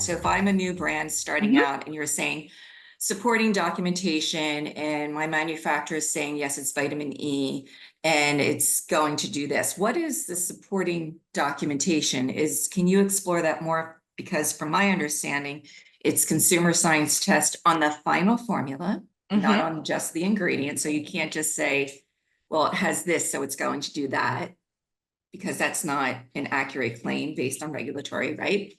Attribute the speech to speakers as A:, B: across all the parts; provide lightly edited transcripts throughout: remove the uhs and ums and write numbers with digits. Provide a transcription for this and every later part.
A: So if I'm a new brand starting out and you're saying supporting documentation and my manufacturer is saying, yes, it's vitamin E and it's going to do this, what is the supporting documentation? Can you explore that more? Because from my understanding, it's consumer science test on the final formula, not on just the ingredients. So you can't just say, well, it has this, so it's going to do that, because that's not an accurate claim based on regulatory, right?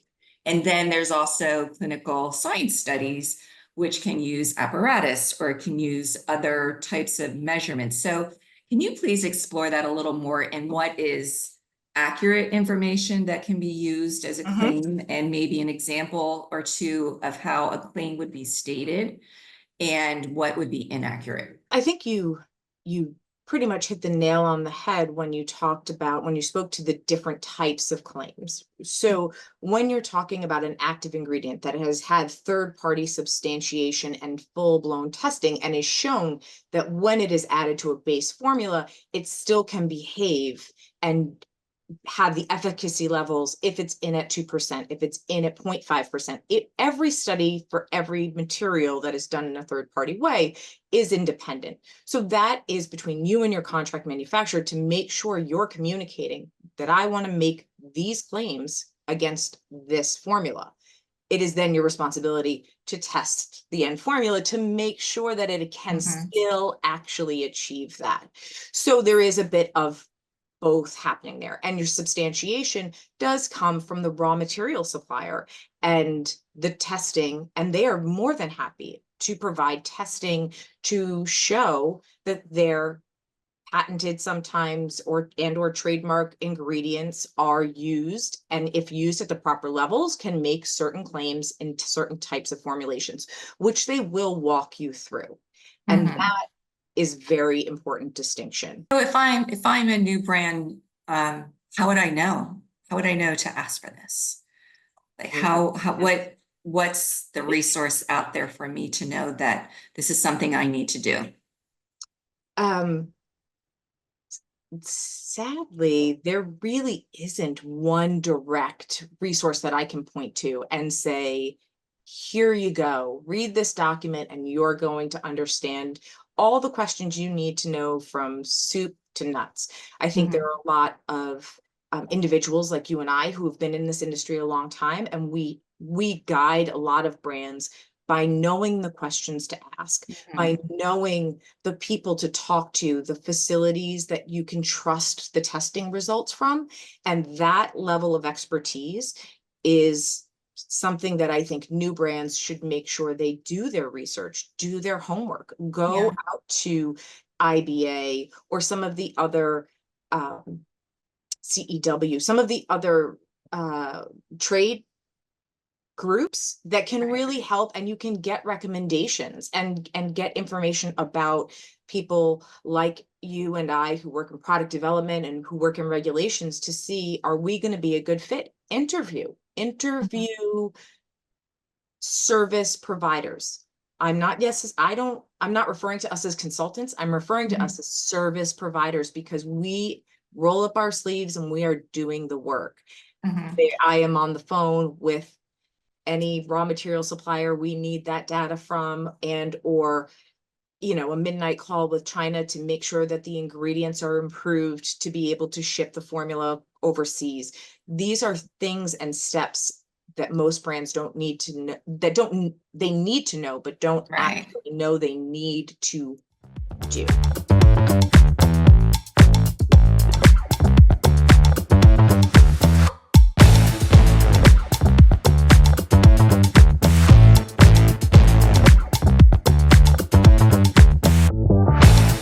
A: And then there's also clinical science studies, which can use apparatus or can use other types of measurements. So can you please explore that a little more, and what is accurate information that can be used as a claim, and maybe an example or two of how a claim would be stated and what would be inaccurate?
B: I think you pretty much hit the nail on the head when you spoke to the different types of claims. So when you're talking about an active ingredient that has had third-party substantiation and full-blown testing and is shown that when it is added to a base formula, it still can behave and have the efficacy levels if it's in at 2%, if it's in at 0.5%. Every study for every material that is done in a third-party way is independent. So that is between you and your contract manufacturer to make sure you're communicating that I want to make these claims against this formula. It is then your responsibility to test the end formula to make sure that it can still actually achieve that. So there is a bit of both happening there, and your substantiation does come from the raw material supplier and the testing, and they are more than happy to provide testing to show that their patented sometimes or trademark ingredients are used, and if used at the proper levels can make certain claims in certain types of formulations, which they will walk you through. And that is very important distinction.
A: So if I'm a new brand, how would I know? How would I know to ask for this? Like what's the resource out there for me to know that this is something I need to do?
B: Sadly, there really isn't one direct resource that I can point to and say, here you go, read this document and you're going to understand all the questions you need to know from soup to nuts. I think there are a lot of individuals like you and I who have been in this industry a long time, and we guide a lot of brands by knowing the questions to ask, by knowing the people to talk to, the facilities that you can trust the testing results from. And that level of expertise is something that I think new brands should make sure they do their research, do their homework, go out to IBA or some of the other CEW, some of the other trade groups that can really help, and you can get recommendations and get information about people like you and I who work in product development and who work in regulations to see, are we going to be a good fit? Interview service providers. I'm not referring to us as consultants. I'm referring to us as service providers, because we roll up our sleeves and we are doing the work. I am on the phone with any raw material supplier we need that data from, and or a midnight call with China to make sure that the ingredients are improved to be able to ship the formula overseas. These are things and steps that most brands don't need to know, they need to know, but don't actually know they need to do.